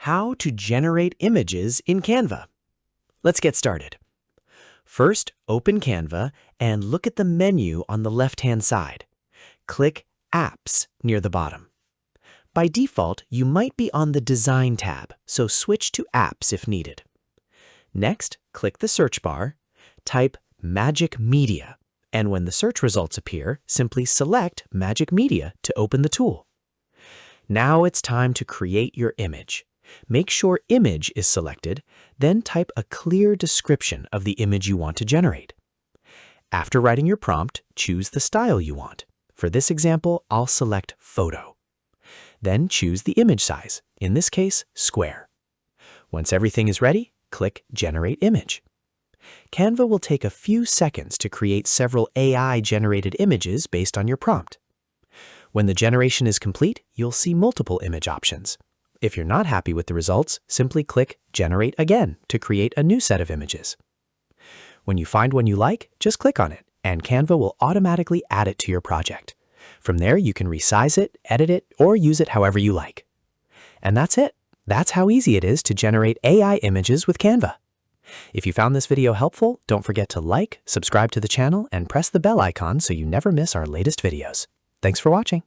How to generate images in Canva. Let's get started. First, open Canva and look at the menu on the left-hand side. Click Apps near the bottom. By default, you might be on the Design tab, so switch to Apps if needed. Next, click the search bar, type Magic Media, and when the search results appear, simply select Magic Media to open the tool. Now it's time to create your image. Make sure Image is selected, then type a clear description of the image you want to generate. After writing your prompt, choose the style you want. For this example, I'll select Photo. Then choose the image size, in this case, square. Once everything is ready, click Generate Image. Canva will take a few seconds to create several AI-generated images based on your prompt. When the generation is complete, you'll see multiple image options. If you're not happy with the results, simply click Generate Again to create a new set of images. When you find one you like, just click on it, and Canva will automatically add it to your project. From there, you can resize it, edit it, or use it however you like. And that's it. That's how easy it is to generate AI images with Canva. If you found this video helpful, don't forget to like, subscribe to the channel, and press the bell icon so you never miss our latest videos. Thanks for watching.